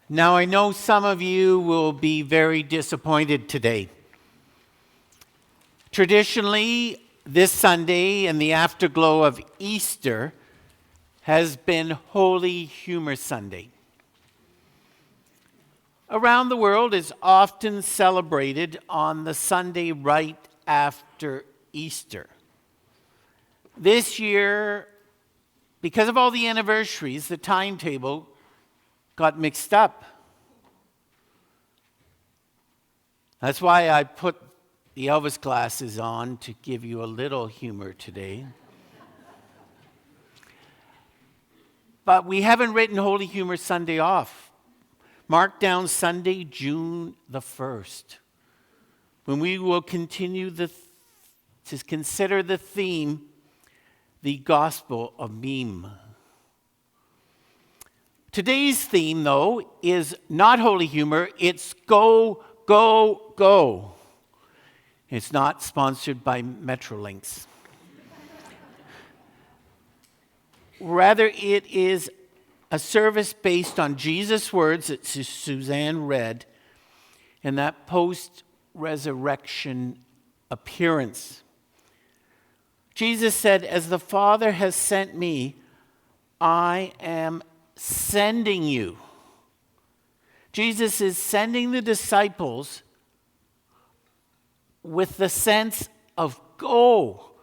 Now, I know some of you will be very disappointed today. Traditionally, this Sunday and the afterglow of Easter has been Holy Humor Sunday. Around the world, it's often celebrated on the Sunday right after Easter. This year, because of all the anniversaries, the timetable got mixed up. That's why I put the Elvis glasses on to give you a little humor today. But we haven't written Holy Humor Sunday off. Mark down Sunday, June the 1st, when we will continue to consider the theme, the Gospel of Meme. Today's theme, though, is not Holy Humor, it's Go, Go, Go. It's not sponsored by Metrolinx. Rather, it is a service based on Jesus' words that Suzanne read in that post-resurrection appearance. Jesus said, "As the Father has sent me, I am sending you." Jesus is sending the disciples with the sense of go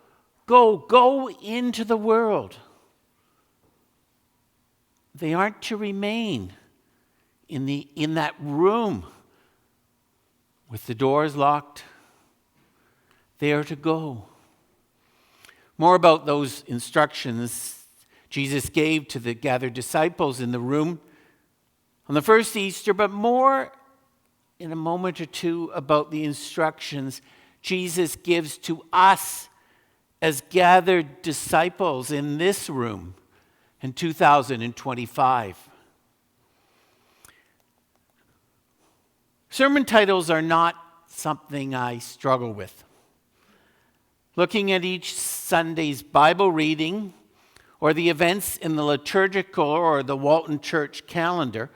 into the world. They aren't to remain in that room with the doors locked. They are to go. More about those instructions Jesus gave to the gathered disciples in the room on the first Easter, but more in a moment or two about the instructions Jesus gives to us as gathered disciples in this room in 2025. Sermon titles are not something I struggle with. Looking at each Sunday's Bible reading or the events in the liturgical or the Walton church calendar,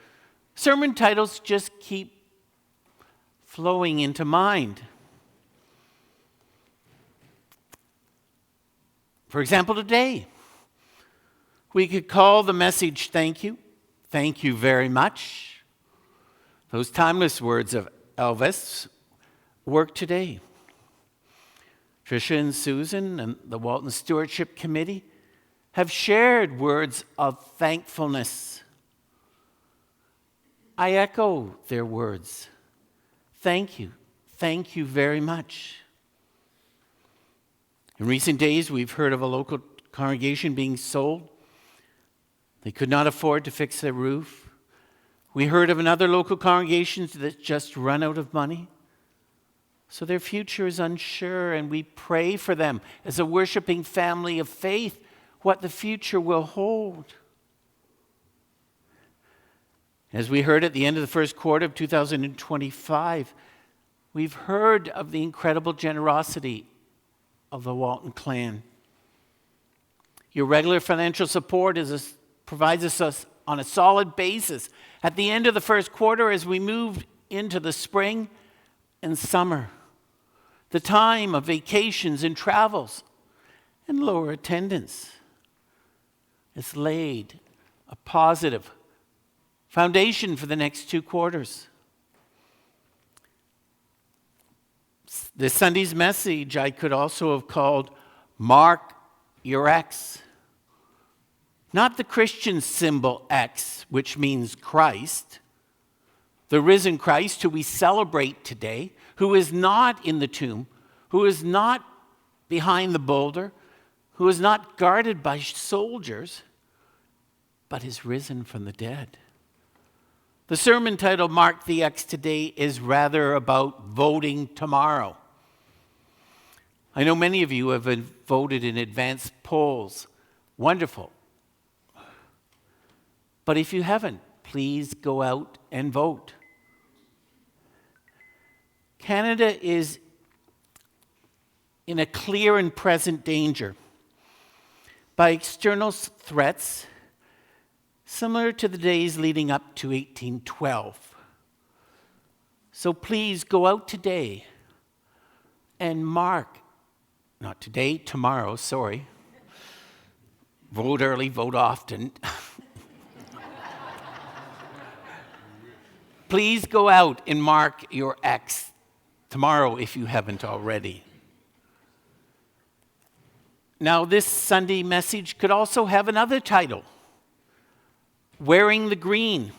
sermon titles just keep flowing into mind. For example, today, we could call the message "Thank You, Thank You Very Much." Those timeless words of Elvis work today. Tricia and Susan and the Walton Stewardship Committee have shared words of thankfulness. I echo their words. Thank you very much. In recent days, we've heard of a local congregation being sold. They could not afford to fix their roof. We heard of another local congregation that just run out of money. So their future is unsure, and we pray for them as a worshiping family of faith, what the future will hold. As we heard at the end of the first quarter of 2025, we've heard of the incredible generosity of the Walton clan. Your regular financial support provides us on a solid basis at the end of the first quarter as we move into the spring and summer, the time of vacations and travels and lower attendance. It's laid a positive foundation for the next 2 quarters. This Sunday's message I could also have called "Mark Your X." Not the Christian symbol X, which means Christ, the risen Christ who we celebrate today, who is not in the tomb, who is not behind the boulder, who is not guarded by soldiers, but is risen from the dead. The sermon title, "Mark the X," today is rather about voting tomorrow. I know many of you have voted in advance polls. Wonderful. But if you haven't, please go out and vote. Canada is in a clear and present danger by external threats similar to the days leading up to 1812. So please go out today and mark, not today, tomorrow, sorry. Vote early, vote often. Please go out and mark your X tomorrow if you haven't already. Now, this Sunday message could also have another title, Wearing the Green.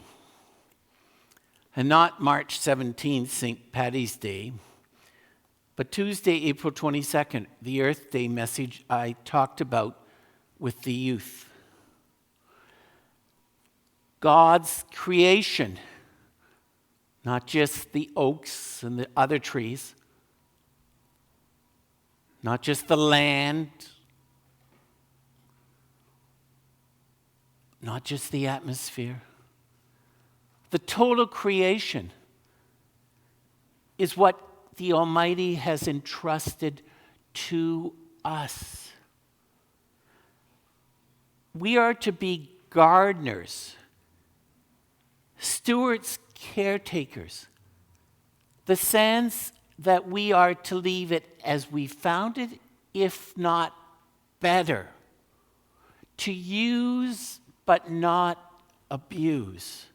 And not March 17th, St. Paddy's Day, but Tuesday, April 22nd, the Earth Day message I talked about with the youth. God's creation, not just the oaks and the other trees, not just the land, not just the atmosphere. The total creation is what the Almighty has entrusted to us. We are to be gardeners, stewards, caretakers. The sense that we are to leave it as we found it, if not better. To use but not abuse.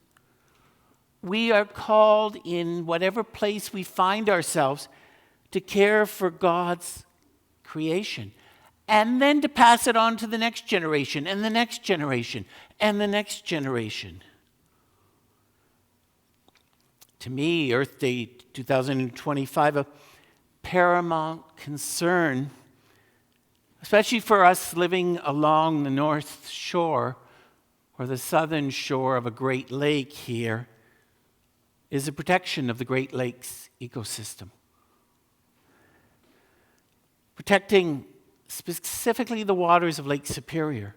We are called in whatever place we find ourselves to care for God's creation and then to pass it on to the next generation and the next generation and the next generation. To me, Earth Day 2025, a paramount concern, especially for us living along the North Shore or the southern shore of a Great Lake here, is the protection of the Great Lakes ecosystem. Protecting specifically the waters of Lake Superior.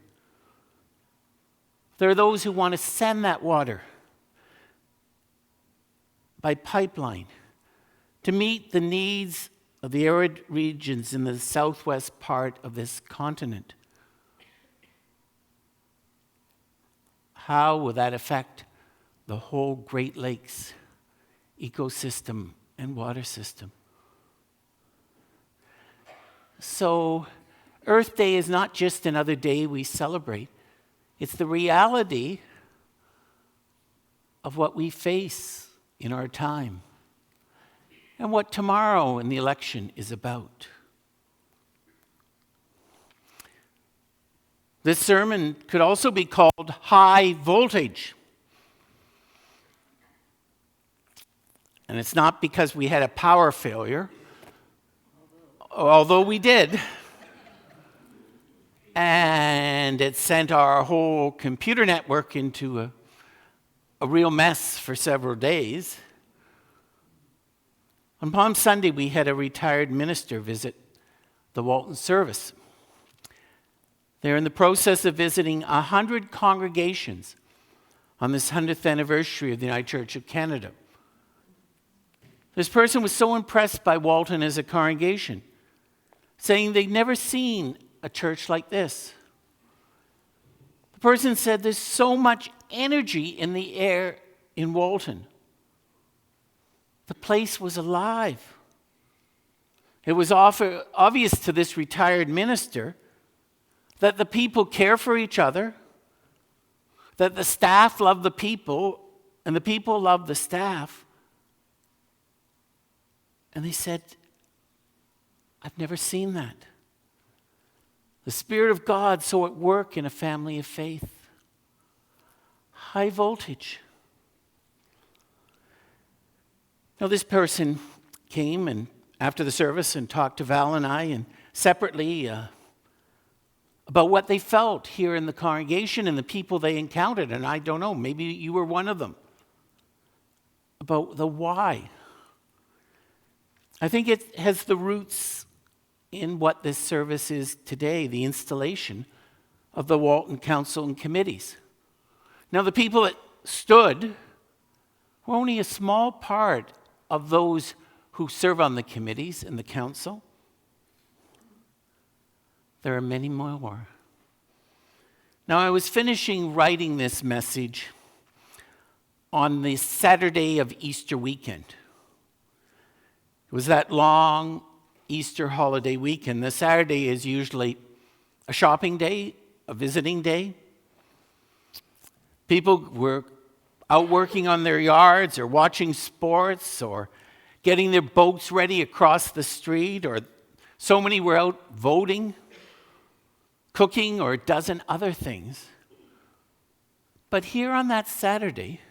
There are those who want to send that water by pipeline to meet the needs of the arid regions in the southwest part of this continent. How will that affect the whole Great Lakes ecosystem and water system? So, Earth Day is not just another day we celebrate. It's the reality of what we face in our time and what tomorrow in the election is about. This sermon could also be called High Voltage. And it's not because we had a power failure, although we did. And it sent our whole computer network into a real mess for several days. On Palm Sunday, we had a retired minister visit the Walton service. They're in the process of visiting 100 congregations on this 100th anniversary of the United Church of Canada. This person was so impressed by Walton as a congregation, saying they'd never seen a church like this. The person said there's so much energy in the air in Walton. The place was alive. It was obvious to this retired minister that the people care for each other, that the staff love the people, and the people love the staff. And they said, I've never seen that. The Spirit of God so at work in a family of faith. High voltage. Now, this person came and after the service and talked to Val and I and separately about what they felt here in the congregation and the people they encountered. And I don't know, maybe you were one of them. About the why. I think it has the roots in what this service is today, the installation of the Walton Council and committees. Now, the people that stood were only a small part of those who serve on the committees and the council. There are many more. Now, I was finishing writing this message on the Saturday of Easter weekend. It was that long Easter holiday weekend. The Saturday is usually a shopping day, a visiting day. People were out working on their yards or watching sports or getting their boats ready across the street, or so many were out voting, cooking, or a dozen other things. But here on that Saturday,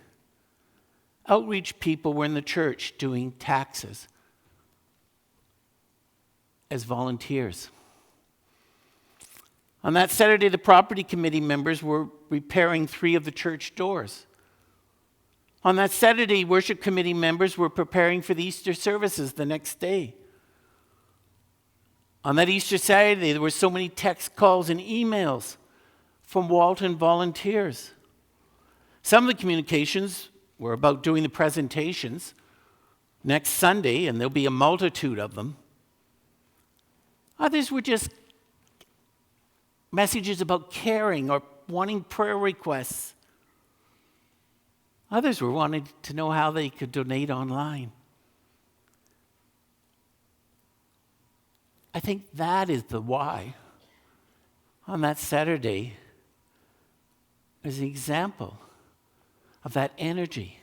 outreach people were in the church doing taxes as volunteers. On that Saturday, the property committee members were repairing 3 of the church doors. On that Saturday, worship committee members were preparing for the Easter services the next day. On that Easter Saturday, there were so many text calls and emails from Walton volunteers. Some of the communications were about doing the presentations next Sunday, and there'll be a multitude of them. Others were just messages about caring or wanting prayer requests. Others were wanting to know how they could donate online. I think that is the why. On that Saturday is an example of that energy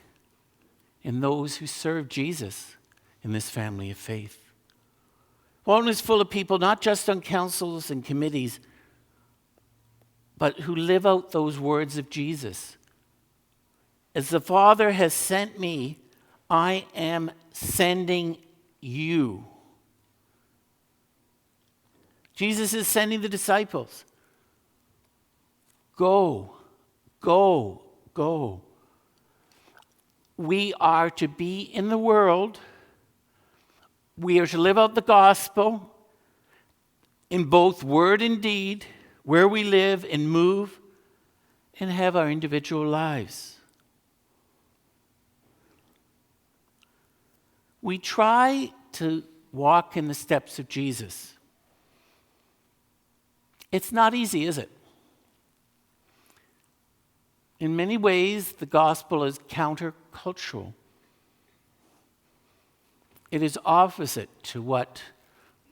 in those who serve Jesus in this family of faith. Walton is full of people, not just on councils and committees, but who live out those words of Jesus. As the Father has sent me, I am sending you. Jesus is sending the disciples. Go, go, go. We are to be in the world. We are to live out the gospel in both word and deed, where we live and move and have our individual lives. We try to walk in the steps of Jesus. It's not easy, is it? In many ways, the gospel is countercultural. It is opposite to what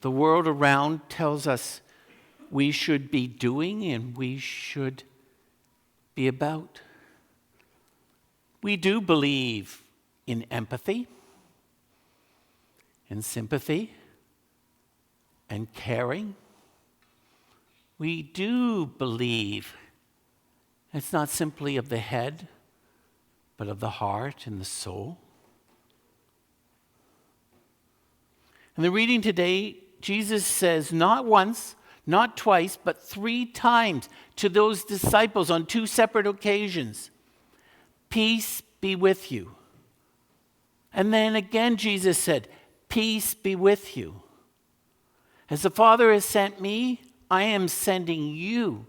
the world around tells us we should be doing and we should be about. We do believe in empathy and sympathy and caring. We do believe it's not simply of the head, but of the heart and the soul. In the reading today, Jesus says not once, not twice, but 3 times to those disciples on 2 separate occasions, "Peace be with you." And then again Jesus said, "Peace be with you. As the Father has sent me, I am sending you.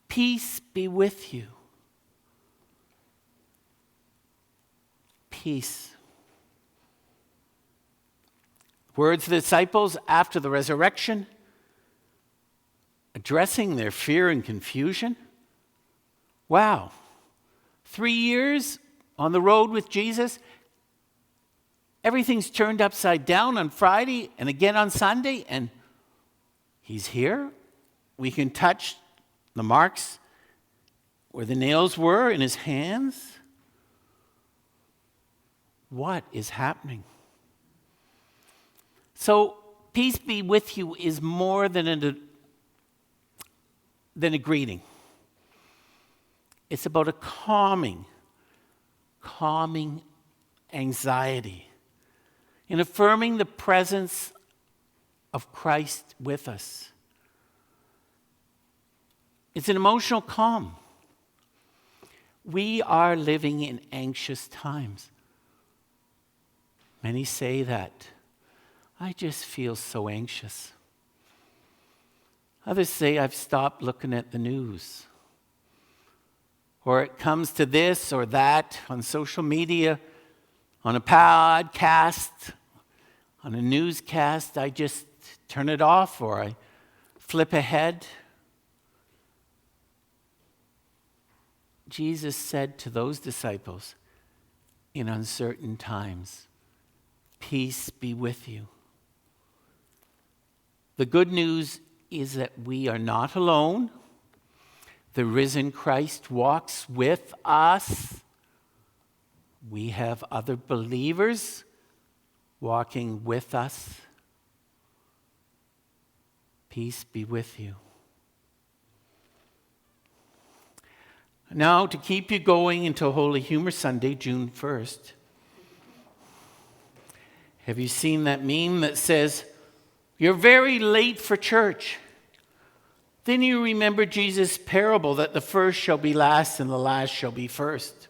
Peace be with you." Peace. Words of the disciples after the resurrection, addressing their fear and confusion. Wow. 3 years on the road with Jesus. Everything's turned upside down on Friday and again on Sunday, and he's here. We can touch the marks where the nails were in his hands. What is happening? So, peace be with you is more than a greeting. It's about a calming anxiety, in affirming the presence of Christ with us. It's an emotional calm. We are living in anxious times. Many say that. I just feel so anxious. Others say I've stopped looking at the news. Or it comes to this or that on social media, on a podcast, on a newscast. I just turn it off or I flip ahead. Jesus said to those disciples in uncertain times, "Peace be with you." The good news is that we are not alone. The risen Christ walks with us. We have other believers walking with us. Peace be with you. Now, to keep you going until Holy Humor Sunday, June 1st, have you seen that meme that says, "You're very late for church"? Then you remember Jesus' parable that the first shall be last and the last shall be first.